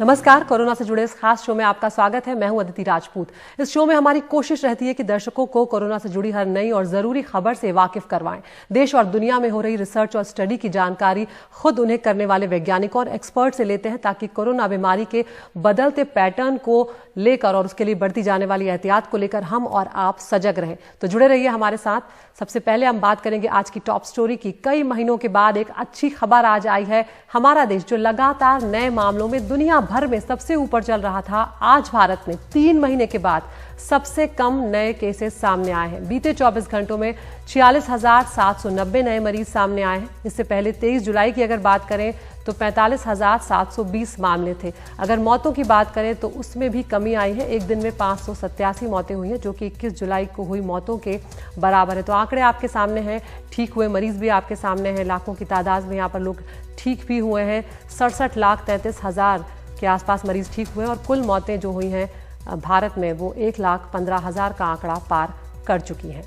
नमस्कार। कोरोना से जुड़े इस खास शो में आपका स्वागत है। मैं हूं अदिति राजपूत। इस शो में हमारी कोशिश रहती है कि दर्शकों को कोरोना से जुड़ी हर नई और जरूरी खबर से वाकिफ करवाएं। देश और दुनिया में हो रही रिसर्च और स्टडी की जानकारी खुद उन्हें करने वाले वैज्ञानिकों और एक्सपर्ट से लेते हैं, ताकि कोरोना बीमारी के बदलते पैटर्न को लेकर और उसके लिए बढ़ती जाने वाली एहतियात को लेकर हम और आप सजग रहें। तो जुड़े रहिए हमारे साथ। सबसे पहले हम बात करेंगे आज की टॉप स्टोरी की। कई महीनों के बाद एक अच्छी खबर आज आई है। हमारा देश जो लगातार नए मामलों में दुनिया भर में सबसे ऊपर चल रहा था, आज भारत में 3 महीने के बाद सबसे कम नए केसेस सामने आए हैं। बीते 24 घंटों में 46,790 नए मरीज सामने आए हैं। इससे पहले 23 जुलाई की अगर बात करें तो 45,720 मामले थे। अगर मौतों की बात करें तो उसमें भी कमी आई है। एक दिन में 587 मौतें हुई हैं, जो कि 21 जुलाई को हुई मौतों के बराबर है। तो आंकड़े आपके सामने हैं, ठीक हुए मरीज भी आपके सामने हैं। लाखों की तादाद में यहाँ पर लोग ठीक भी हुए हैं। 67,33,000 के आसपास मरीज ठीक हुए और कुल मौतें जो हुई हैं भारत में वो 1,15,000 का आंकड़ा पार कर चुकी हैं।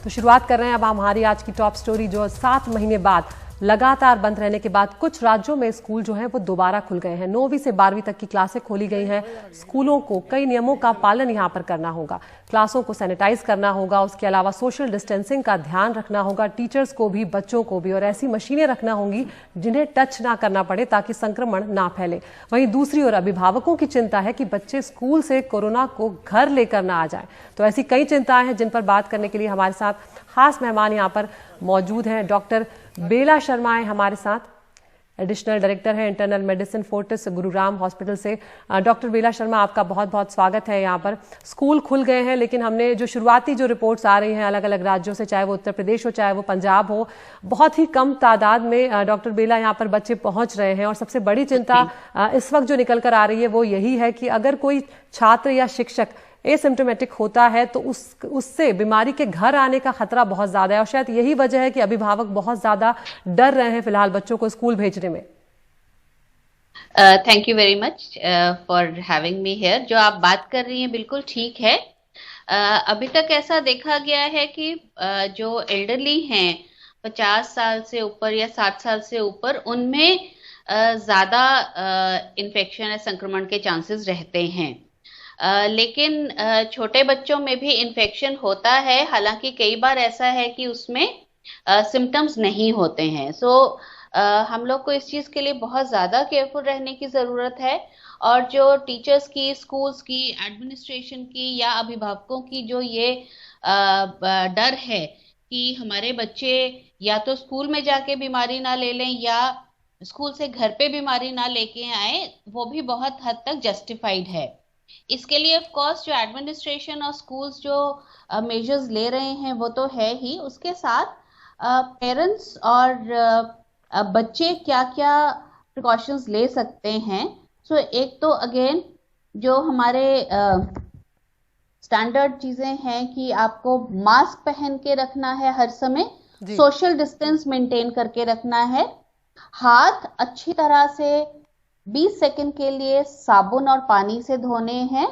तो शुरुआत कर रहे हैं अब हमारी आज की टॉप स्टोरी, जो 7 महीने बाद लगातार बंद रहने के बाद कुछ राज्यों में स्कूल जो हैं वो दोबारा खुल गए हैं। 9वीं से 12वीं तक की क्लासें खोली गई हैं। स्कूलों को कई नियमों का पालन यहाँ पर करना होगा। क्लासों को सैनिटाइज करना होगा, उसके अलावा सोशल डिस्टेंसिंग का ध्यान रखना होगा। टीचर्स को भी, बच्चों को भी, और ऐसी मशीनें रखना होंगी जिन्हें टच ना करना पड़े, ताकि संक्रमण ना फैले। वहीं दूसरी ओर अभिभावकों की चिंता है कि बच्चे स्कूल से कोरोना को घर लेकर ना आ जाए। तो ऐसी कई चिंताएं हैं जिन पर बात करने के लिए हमारे साथ खास मेहमान यहाँ पर मौजूद हैं। डॉक्टर बेला शर्मा है हमारे साथ, एडिशनल डायरेक्टर है internal medicine Fortis Gurugram hospital से। डॉक्टर बेला शर्मा, आपका बहुत बहुत स्वागत है यहाँ पर। स्कूल खुल गए हैं, लेकिन हमने जो शुरुआती जो रिपोर्ट्स आ रही हैं अलग अलग राज्यों से, चाहे वो उत्तर प्रदेश हो चाहे वो पंजाब हो, बहुत ही कम तादाद में डॉक्टर बेला यहाँ पर बच्चे पहुंच रहे हैं। और सबसे बड़ी चिंता इस वक्त जो निकल कर आ रही है वो यही है कि अगर कोई छात्र या शिक्षक एसिम्प्टोमेटिक होता है तो उससे बीमारी के घर आने का खतरा बहुत ज्यादा है। और शायद यही वजह है कि अभिभावक बहुत ज्यादा डर रहे हैं फिलहाल बच्चों को स्कूल भेजने में। Thank you very much for having me here. जो आप बात कर रही हैं बिल्कुल ठीक है। अभी तक ऐसा देखा गया है कि जो एल्डरली हैं 50 साल से ऊपर या 60 साल से ऊपर, उनमें ज्यादा इन्फेक्शन या संक्रमण के चांसेस रहते हैं। लेकिन छोटे बच्चों में भी इन्फेक्शन होता है। हालांकि कई बार ऐसा है कि उसमें सिम्टम्स नहीं होते हैं। हम लोग को इस चीज के लिए बहुत ज्यादा केयरफुल रहने की जरूरत है। और जो टीचर्स की, स्कूल्स की, एडमिनिस्ट्रेशन की या अभिभावकों की जो ये डर है कि हमारे बच्चे या तो स्कूल में जाके बीमारी ना ले लें या स्कूल से घर पे बीमारी ना लेके आए, वो भी बहुत हद तक जस्टिफाइड है। इसके लिए ऑफ कोर्स जो एडमिनिस्ट्रेशन और स्कूल्स जो मेजर्स ले रहे हैं वो तो है ही, उसके साथ पेरेंट्स और बच्चे क्या क्या प्रिकॉशंस ले सकते हैं। एक तो अगेन जो हमारे स्टैंडर्ड चीजें हैं कि आपको मास्क पहन के रखना है हर समय, सोशल डिस्टेंस मेंटेन करके रखना है, हाथ अच्छी तरह से 20 सेकंड के लिए साबुन और पानी से धोने हैं।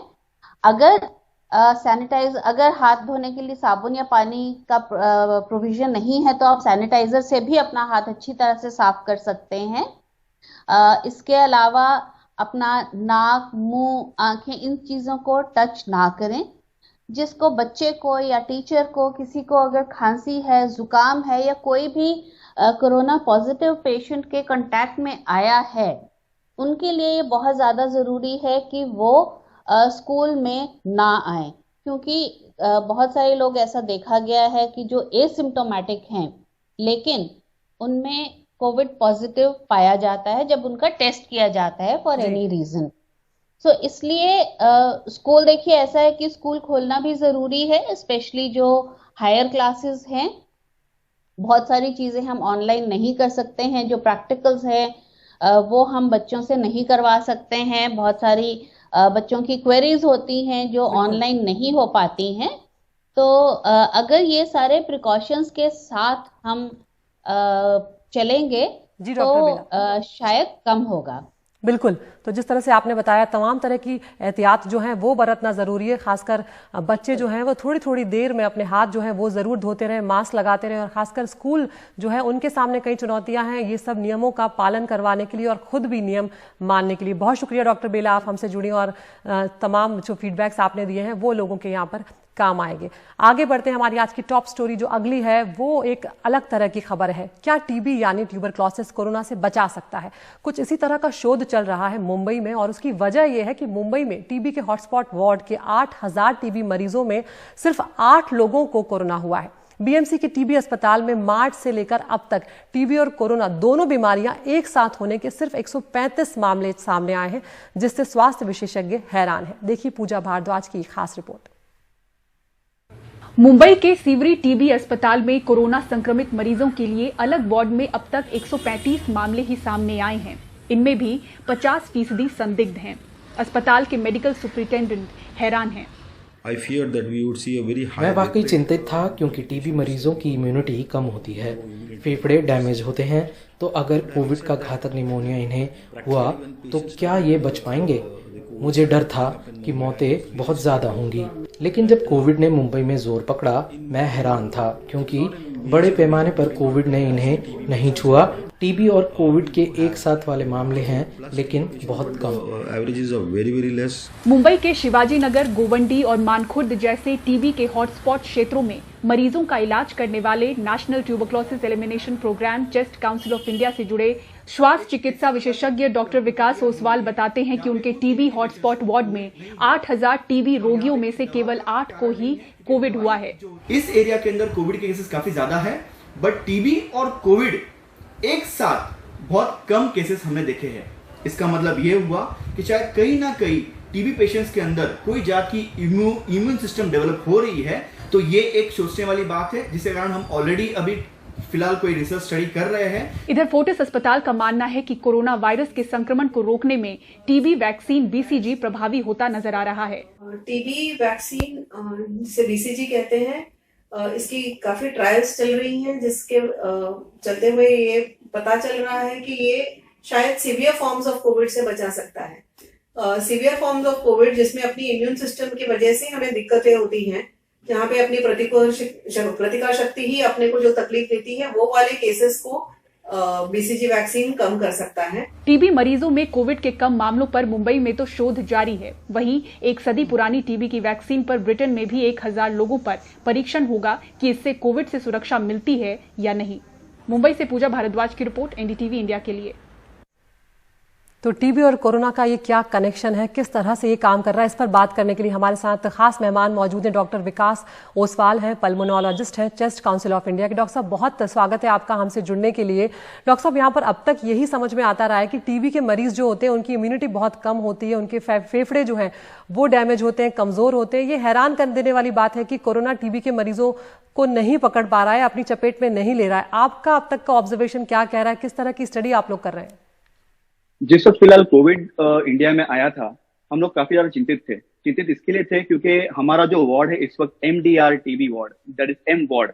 अगर अगर हाथ धोने के लिए साबुन या पानी का प्रोविजन नहीं है तो आप सैनिटाइजर से भी अपना हाथ अच्छी तरह से साफ कर सकते हैं। इसके अलावा अपना नाक, मुंह, आंखें, इन चीजों को टच ना करें। जिसको, बच्चे को या टीचर को, किसी को अगर खांसी है, जुकाम है या कोई भी कोरोना पॉजिटिव पेशेंट के कांटेक्ट में आया है, उनके लिए ये बहुत ज्यादा जरूरी है कि वो स्कूल में ना आए। क्योंकि बहुत सारे लोग, ऐसा देखा गया है कि जो एसिम्प्टोमेटिक हैं लेकिन उनमें कोविड पॉजिटिव पाया जाता है जब उनका टेस्ट किया जाता है फॉर एनी रीजन। इसलिए स्कूल, देखिए ऐसा है कि स्कूल खोलना भी जरूरी है, स्पेशली जो हायर क्लासेस हैं। बहुत सारी चीजें हम ऑनलाइन नहीं कर सकते हैं, जो प्रैक्टिकल्स हैं वो हम बच्चों से नहीं करवा सकते हैं। बहुत सारी बच्चों की क्वेरीज होती हैं जो ऑनलाइन नहीं हो पाती हैं। तो अगर ये सारे प्रिकॉशंस के साथ हम चलेंगे तो शायद कम होगा। बिल्कुल। तो जिस तरह से आपने बताया तमाम तरह की एहतियात जो है वो बरतना जरूरी है। खासकर बच्चे जो हैं वो थोड़ी थोड़ी देर में अपने हाथ जो है वो जरूर धोते रहे, मास्क लगाते रहे, और खासकर स्कूल जो है उनके सामने कई चुनौतियां हैं ये सब नियमों का पालन करवाने के लिए और खुद भी नियम मानने के लिए। बहुत शुक्रिया डॉक्टर बेला, आप हमसे जुड़ी और तमाम जो फीडबैक्स आपने दिए हैं वो लोगों के यहाँ पर काम आएंगे। आगे बढ़ते हैं। हमारी आज की टॉप स्टोरी जो अगली है वो एक अलग तरह की खबर है। क्या टीबी यानी ट्यूबरक्लोसिस कोरोना से बचा सकता है? कुछ इसी तरह का शोध चल रहा है मुंबई में, और उसकी वजह यह है कि मुंबई में टीबी के हॉटस्पॉट वार्ड के 8000 टीबी मरीजों में सिर्फ 8 लोगों को कोरोना हुआ है। बीएमसी के टीबी अस्पताल में मार्च से लेकर अब तक टीबी और कोरोना दोनों बीमारियां एक साथ होने के सिर्फ 135 मामले सामने आए हैं, जिससे स्वास्थ्य विशेषज्ञ हैरान हैं। देखिए पूजा भारद्वाज की खास रिपोर्ट। मुंबई के सीवरी टीबी अस्पताल में कोरोना संक्रमित मरीजों के लिए अलग वार्ड में अब तक 135 मामले ही सामने आए हैं। इनमें भी 50% संदिग्ध हैं। अस्पताल के मेडिकल सुपरिटेंडेंट हैरान हैं। मैं वाकई चिंतित था क्योंकि टीबी मरीजों की इम्यूनिटी कम होती है, फेफड़े डैमेज होते हैं, तो अगर कोविड का घातक निमोनिया इन्हें हुआ तो क्या ये बच पाएंगे? मुझे डर था कि मौतें बहुत ज्यादा होंगी। लेकिन जब कोविड ने मुंबई में जोर पकड़ा मैं हैरान था, क्योंकि बड़े पैमाने पर कोविड ने इन्हें नहीं छुआ। टीबी और कोविड के एक साथ वाले मामले हैं लेकिन बहुत कम। मुंबई के शिवाजी नगर, गोवंडी और मानखुर्द जैसे टीबी के हॉटस्पॉट क्षेत्रों में मरीजों का इलाज करने वाले national tuberculosis elimination programme chest council of India से जुड़े श्वास चिकित्सा विशेषज्ञ डॉक्टर विकास ओसवाल बताते हैं कि उनके टीबी हॉटस्पॉट वार्ड में 8000 टीबी रोगियों में से केवल 8 को ही कोविड हुआ है। इस एरिया के अंदर कोविड के केसेस काफी ज्यादा है, बट टीबी और कोविड एक साथ बहुत कम केसेस हमने देखे हैं। इसका मतलब ये हुआ कि शायद कहीं ना कहीं टीबी पेशेंट्स के अंदर कोई जात की इम्यून सिस्टम डेवलप हो रही है। तो ये एक सोचने वाली बात है, जिसके कारण हम ऑलरेडी अभी फिलहाल कोई रिसर्च स्टडी कर रहे हैं। इधर फोर्टिस अस्पताल का मानना है कि कोरोना वायरस के संक्रमण को रोकने में टीबी वैक्सीन बीसीजी प्रभावी होता नजर आ रहा है। टीबी वैक्सीन जिसे बीसीजी कहते हैं, इसकी काफी ट्रायल्स चल रही हैं, जिसके चलते हुए ये पता चल रहा है कि ये शायद सीवियर फॉर्म्स ऑफ कोविड से बचा सकता है। सीवियर फॉर्म्स ऑफ कोविड जिसमें अपनी इम्यून सिस्टम की वजह से हमें दिक्कतें होती हैं, जहाँ पे अपनी प्रतिकार शक्ति ही अपने को जो तकलीफ देती है, वो वाले केसेस को बीसीजी वैक्सीन कम कर सकता है। टीबी मरीजों में कोविड के कम मामलों पर मुंबई में तो शोध जारी है। वहीं एक सदी पुरानी टीबी की वैक्सीन पर ब्रिटेन में भी 1000 लोगों पर परीक्षण होगा कि इससे कोविड से सुरक्षा मिलती है या नहीं। मुंबई से पूजा भारद्वाज की रिपोर्ट, एनडीटीवी इंडिया के लिए। तो टीबी और कोरोना का ये क्या कनेक्शन है, किस तरह से ये काम कर रहा है, इस पर बात करने के लिए हमारे साथ खास मेहमान मौजूद हैं। डॉक्टर विकास ओसवाल हैं, पल्मोनोलॉजिस्ट हैं, चेस्ट काउंसिल ऑफ इंडिया के। डॉक्टर साहब बहुत स्वागत है आपका हमसे जुड़ने के लिए। डॉक्टर साहब यहाँ पर अब तक यही समझ में आता रहा है कि टीबी के मरीज जो होते हैं उनकी इम्यूनिटी बहुत कम होती है, उनके फेफड़े जो हैं वो डैमेज होते हैं, कमजोर होते हैं। ये हैरान कर देने वाली बात है कि कोरोना टीबी के मरीजों को नहीं पकड़ पा रहा है, अपनी चपेट में नहीं ले रहा है। आपका अब तक का ऑब्जर्वेशन क्या कह रहा है, किस तरह की स्टडी आप लोग कर रहे हैं? जिस वक्त फिलहाल कोविड इंडिया में आया था, हम लोग काफी ज्यादा चिंतित थे। चिंतित इसके लिए थे क्योंकि हमारा जो वार्ड है इस वक्त MDR TB ward, that is M ward,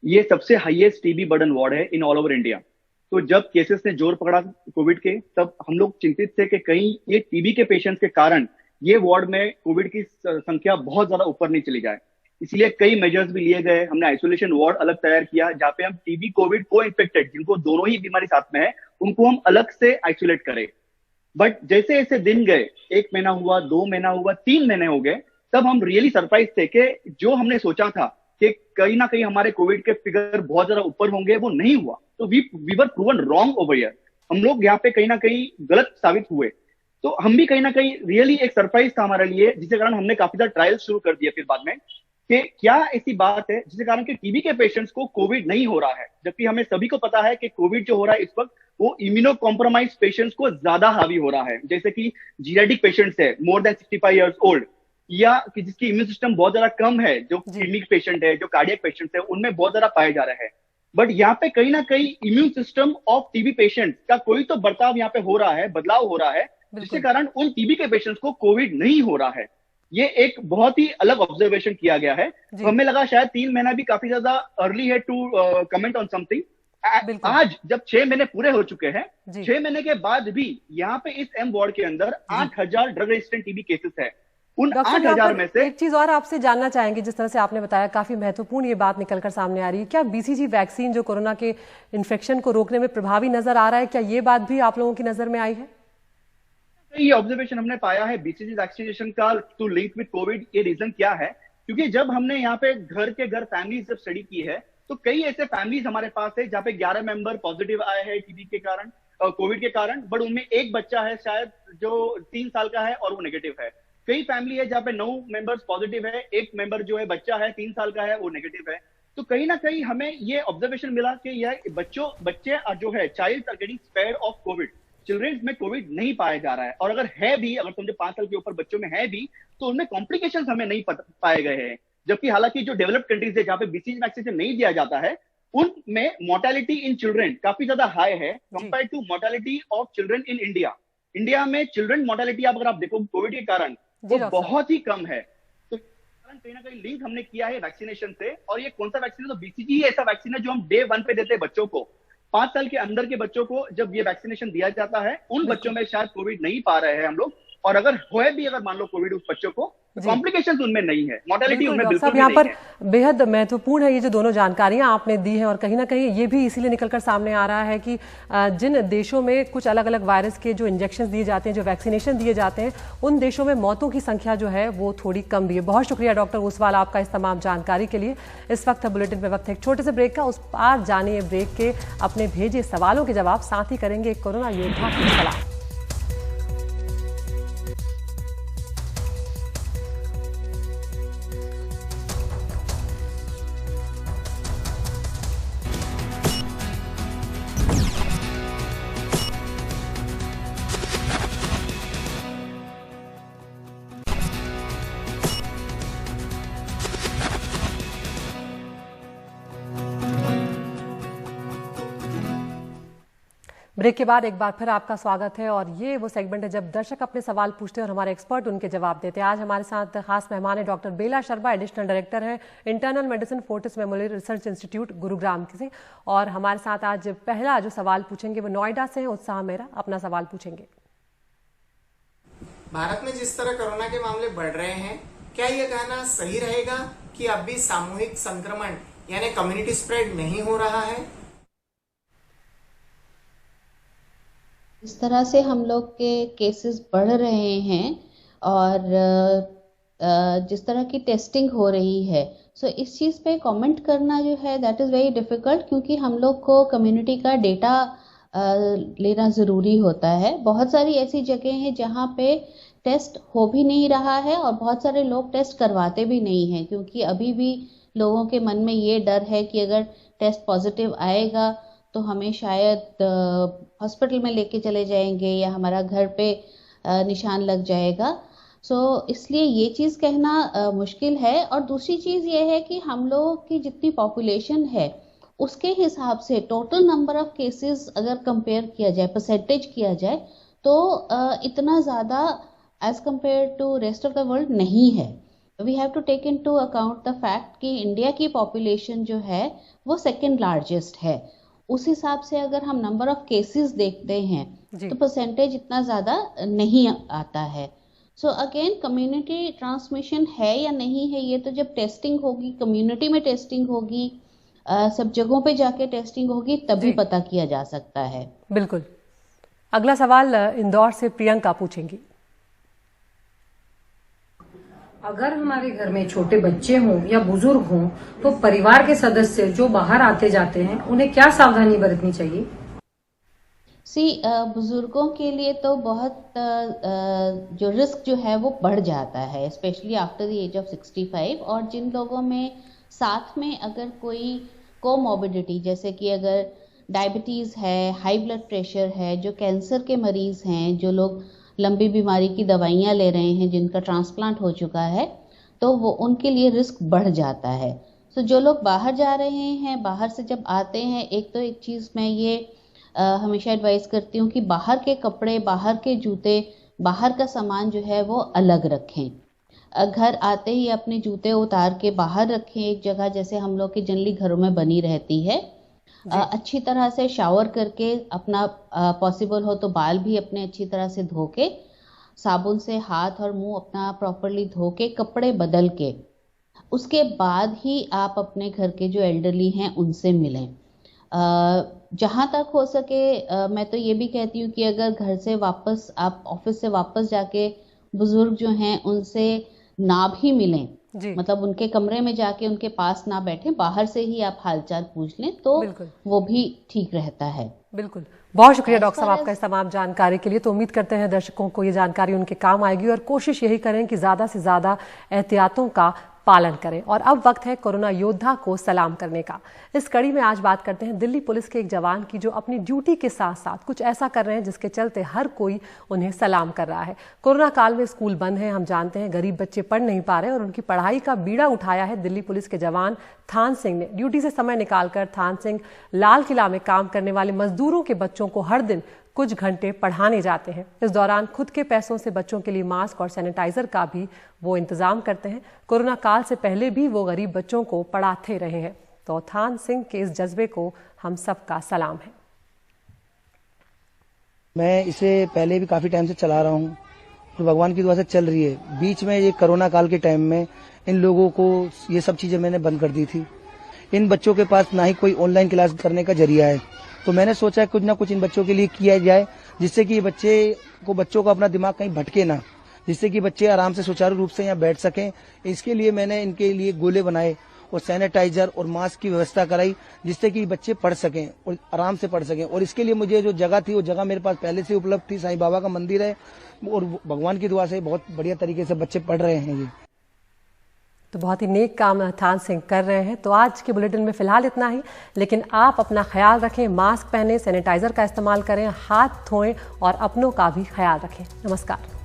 ये सबसे हाईएस्ट टीबी बर्डन वार्ड है इन ऑल ओवर इंडिया। तो जब केसेस ने जोर पकड़ा कोविड के, तब हम लोग चिंतित थे कि कहीं ये टीबी के पेशेंट्स के कारण ये वार्ड में कोविड की संख्या बहुत ज्यादा ऊपर नहीं चली जाए। इसलिए कई मेजर्स भी लिए गए। हमने आइसोलेशन वार्ड अलग तैयार किया, जहाँ पे हम टीबी कोविड को इन्फेक्टेड, जिनको दोनों ही बीमारी साथ में है, उनको हम अलग से आइसोलेट करें। बट जैसे जैसे दिन गए, 1 महीना हुआ, 2 महीना हुआ, 3 महीने हो गए, तब हम रियली सरप्राइज थे कि जो हमने सोचा था कि कहीं ना कहीं हमारे कोविड के फिगर बहुत ज्यादा ऊपर होंगे, वो नहीं हुआ। तो we were proven wrong over here. हम लोग यहाँ पे कहीं ना कहीं गलत साबित हुए। तो हम भी कहीं ना कहीं रियली एक सरप्राइज था हमारे लिए, जिसके कारण हमने काफी ज्यादा ट्रायल्स शुरू कर दिए फिर बाद में कि क्या ऐसी बात है जिसके कारण कि टीबी के पेशेंट्स को कोविड नहीं हो रहा है, जबकि हमें सभी को पता है कि कोविड जो हो रहा है इस वक्त वो इम्यूनो कॉम्प्रोमाइज पेशेंट्स को ज्यादा हावी हो रहा है। जैसे कि जीरेटिक पेशेंट्स है, मोर देन 65 ईयर्स ओल्ड, या कि जिसकी इम्यून सिस्टम बहुत ज्यादा कम है, जो किडनी पेशेंट है, जो कार्डियक पेशेंट्स है, उनमें बहुत ज्यादा पाए जा रहे हैं। बट यहाँ पे कहीं ना कहीं immune system of TB patients का कोई तो बर्ताव यहाँ पे हो रहा है, बदलाव हो रहा है, जिसके कारण उन टीबी के पेशेंट्स को कोविड नहीं हो रहा है। ये एक बहुत ही अलग ऑब्जर्वेशन किया गया है। तो हमें लगा शायद 3 महीना भी काफी ज्यादा अर्ली है टू कमेंट ऑन समथिंग। आज जब 6 महीने पूरे हो चुके हैं, 6 महीने के बाद भी यहाँ पे इस एम वार्ड के अंदर 8,000 ड्रग रेजिस्टेंट टीबी केसेस है। उन 8,000 में से एक चीज और आपसे जानना चाहेंगे, जिस तरह से आपने बताया काफी महत्वपूर्ण ये बात निकलकर सामने आ रही है, क्या बीसीजी वैक्सीन जो कोरोना के इन्फेक्शन को रोकने में प्रभावी नजर आ रहा है, क्या ये बात भी आप लोगों की नजर में आई है? ये ऑब्जर्वेशन हमने पाया है बीसीजी वैक्सीनेशन का टू लिंक विद कोविड। ये रीजन क्या है, क्योंकि जब हमने यहाँ पे घर के घर फैमिलीज जब स्टडी की है तो कई ऐसे फैमिलीज हमारे पास है जहाँ पे 11 मेंबर पॉजिटिव आए हैं टीबी के कारण, कोविड के कारण, बट उनमें एक बच्चा है शायद जो 3 साल का है और वो नेगेटिव है। कई फैमिली है जहाँ पे 9 मेंबर्स पॉजिटिव है, एक मेंबर जो है बच्चा है 3 साल का है वो नेगेटिव है। तो कहीं ना कहीं हमें ये ऑब्जर्वेशन मिला कि यह बच्चे जो है child are getting spared of COVID. Childrens में कोविड नहीं पाया जा रहा है, और अगर है भी, अगर समझो 5 साल के ऊपर बच्चों में है भी, तो उनमें कॉम्प्लिकेशंस हमें नहीं पाए गए हैं। जबकि हालांकि जो डेवलप्ड कंट्रीज है जहां पे बीसीजी वैक्सीनेशन नहीं दिया जाता है, उनमें मोर्टेलिटी इन चिल्ड्रन काफी ज्यादा हाई है compare to mortality of children in India. India में चिल्ड्रन मोर्टेलिटी अगर आप देखो कोविड के कारण वो बहुत ही कम है। तो कहीं ना कहीं लिंक हमने किया है वैक्सीनेशन से। और ये कौन सा वैक्सीन है, तो बीसीजी ही ऐसा वैक्सीन है जो हम डे 1 पे देते हैं बच्चों को। 5 साल के अंदर के बच्चों को जब ये वैक्सीनेशन दिया जाता है, उन बच्चों में शायद कोविड नहीं पा रहे हैं हम लोग, और अगर होए भी, अगर मान लो कोविड उस बच्चों को, कॉम्प्लिकेशंस उनमें नहीं है, मोर्टेलिटी उनमें बिल्कुल सब यहाँ पर बेहद महत्वपूर्ण है ये जो दोनों जानकारियां आपने दी हैं। और कहीं ना कहीं ये भी इसीलिए निकलकर सामने आ रहा है कि जिन देशों में कुछ अलग अलग वायरस के जो इंजेक्शन दिए जाते हैं, जो वैक्सीनेशन दिए जाते हैं, उन देशों में मौतों की संख्या जो है वो थोड़ी कम भी है। बहुत शुक्रिया डॉक्टर ओसवाल आपका इस तमाम जानकारी के लिए। इस वक्त बुलेटिन में वक्त है एक छोटे से ब्रेक का, उस पार जानिए ब्रेक के अपने भेजे सवालों के जवाब, साथ ही करेंगे कोरोना योद्धा की सलाह। ब्रेक के बाद एक बार फिर आपका स्वागत है। और ये वो सेगमेंट है जब दर्शक अपने सवाल पूछते हैं और हमारे एक्सपर्ट उनके जवाब देते हैं। आज हमारे साथ खास मेहमान है डॉक्टर बेला शर्मा, एडिशनल डायरेक्टर है internal medicine Fortis memorial research institute Gurugram से। और हमारे साथ आज पहला जो सवाल पूछेंगे वो नोएडा से है, उत्साह मेहरा अपना सवाल पूछेंगे। भारत में जिस तरह कोरोना के मामले बढ़ रहे हैं, क्या ये कहना सही रहेगा कि अब भी सामूहिक संक्रमण यानी कम्युनिटी स्प्रेड नहीं हो रहा है? इस तरह से हम लोग के केसेस बढ़ रहे हैं और जिस तरह की टेस्टिंग हो रही है, सो इस चीज़ पे कमेंट करना जो है दैट इज़ वेरी डिफ़िकल्ट, क्योंकि हम लोग को कम्युनिटी का डेटा लेना ज़रूरी होता है। बहुत सारी ऐसी जगह हैं जहाँ पे टेस्ट हो भी नहीं रहा है और बहुत सारे लोग टेस्ट करवाते भी नहीं हैं, क्योंकि अभी भी लोगों के मन में ये डर है कि अगर टेस्ट पॉजिटिव आएगा तो हमें शायद हॉस्पिटल में लेके चले जाएंगे या हमारा घर पे निशान लग जाएगा। सो इसलिए ये चीज़ कहना मुश्किल है। और दूसरी चीज़ ये है कि हम लोगों की जितनी पॉपुलेशन है उसके हिसाब से टोटल नंबर ऑफ केसेस अगर कंपेयर किया जाए, परसेंटेज किया जाए, तो इतना ज़्यादा as compare to rest of the world नहीं है। We have to take into account the fact कि इंडिया की पॉपुलेशन जो है वो सेकेंड लार्जेस्ट है। उस हिसाब से अगर हम नंबर ऑफ केसेस देखते हैं तो परसेंटेज इतना ज़्यादा नहीं आता है। सो अगेन कम्युनिटी ट्रांसमिशन है या नहीं है, ये तो जब टेस्टिंग होगी, कम्युनिटी में टेस्टिंग होगी, सब जगहों पे जाके टेस्टिंग होगी, तभी पता किया जा सकता है। बिल्कुल। अगला सवाल इंदौर से प्रियंका पूछेंगी। अगर हमारे घर में छोटे बच्चे हों या बुजुर्ग हों तो परिवार के सदस्य जो बाहर आते जाते हैं उन्हें क्या सावधानी बरतनी चाहिए? बुजुर्गों के लिए तो बहुत जो रिस्क जो है वो बढ़ जाता है, specially after the age of 65। और जिन लोगों में साथ में अगर कोई कोमॉर्बिडिटी, जैसे कि अगर डायबिटीज़ है, हाई ब्लड प्रेशर है, जो कैंसर के मरीज़ हैं, जो लोग लंबी बीमारी की दवाइयाँ ले रहे हैं, जिनका ट्रांसप्लांट हो चुका है, तो वो उनके लिए रिस्क बढ़ जाता है। सो जो लोग बाहर जा रहे हैं, बाहर से जब आते हैं, एक चीज़ मैं ये हमेशा एडवाइस करती हूँ कि बाहर के कपड़े, बाहर के जूते, बाहर का सामान जो है वो अलग रखें। घर आते ही अपने जूते उतार के बाहर रखें एक जगह, जैसे हम लोग के जनरली घरों में बनी रहती है। अच्छी तरह से शावर करके अपना पॉसिबल हो तो बाल भी अपने अच्छी तरह से धो के, साबुन से हाथ और मुंह अपना प्रॉपरली धो के, कपड़े बदल के, उसके बाद ही आप अपने घर के जो एल्डरली हैं उनसे मिलें। जहाँ तक हो सके मैं तो ये भी कहती हूँ कि अगर घर से वापस आप ऑफिस से वापस जाके बुजुर्ग जो हैं उनसे ना भी मिलें, मतलब उनके कमरे में जाके उनके पास ना बैठें, बाहर से ही आप हालचाल पूछ लें तो वो भी ठीक रहता है। बिल्कुल, बहुत शुक्रिया डॉक्टर साहब आपका इस तमाम जानकारी के लिए। तो उम्मीद करते हैं दर्शकों को ये जानकारी उनके काम आएगी और कोशिश यही करें कि ज्यादा से ज्यादा एहतियातों का पालन करें। और अब वक्त है कोरोना योद्धा को सलाम करने का। इस कड़ी में आज बात करते हैं दिल्ली पुलिस के एक जवान की जो अपनी ड्यूटी के साथ साथ कुछ ऐसा कर रहे हैं जिसके चलते हर कोई उन्हें सलाम कर रहा है। कोरोना काल में स्कूल बंद है, हम जानते हैं गरीब बच्चे पढ़ नहीं पा रहे और उनकी पढ़ाई का बीड़ा उठाया है दिल्ली पुलिस के जवान थान सिंह ने। ड्यूटी से समय निकालकर थान सिंह लाल किला में काम करने वाले मजदूरों के बच्चों को हर दिन कुछ घंटे पढ़ाने जाते हैं। इस दौरान खुद के पैसों से बच्चों के लिए मास्क और सैनिटाइजर का भी वो इंतजाम करते हैं। कोरोना काल से पहले भी वो गरीब बच्चों को पढ़ाते रहे हैं। तो थान सिंह के इस जज्बे को हम सबका सलाम है। मैं इसे पहले भी काफी टाइम से चला रहा हूँ और भगवान की दुआ से चल रही है। बीच में ये कोरोना काल के टाइम में इन लोगों को ये सब चीजें मैंने बंद कर दी थी। इन बच्चों के पास ना ही कोई ऑनलाइन क्लास करने का जरिया है, तो मैंने सोचा कुछ ना कुछ इन बच्चों के लिए किया जाए जिससे कि बच्चों को अपना दिमाग कहीं भटके ना, जिससे कि बच्चे आराम से सुचारू रूप से यहाँ बैठ सकें। इसके लिए मैंने इनके लिए गोले बनाए और सैनिटाइजर और मास्क की व्यवस्था कराई जिससे कि बच्चे पढ़ सकें और आराम से पढ़ सकें। और इसके लिए मुझे जो जगह थी वो जगह मेरे पास पहले से उपलब्ध थी। साईं बाबा का मंदिर है और भगवान की दुआ से बहुत बढ़िया तरीके से बच्चे पढ़ रहे हैं। ये तो बहुत ही नेक काम थान सिंह कर रहे हैं। तो आज के बुलेटिन में फिलहाल इतना ही, लेकिन आप अपना ख्याल रखें, मास्क पहनें, सैनिटाइजर का इस्तेमाल करें, हाथ धोएं और अपनों का भी ख्याल रखें। नमस्कार।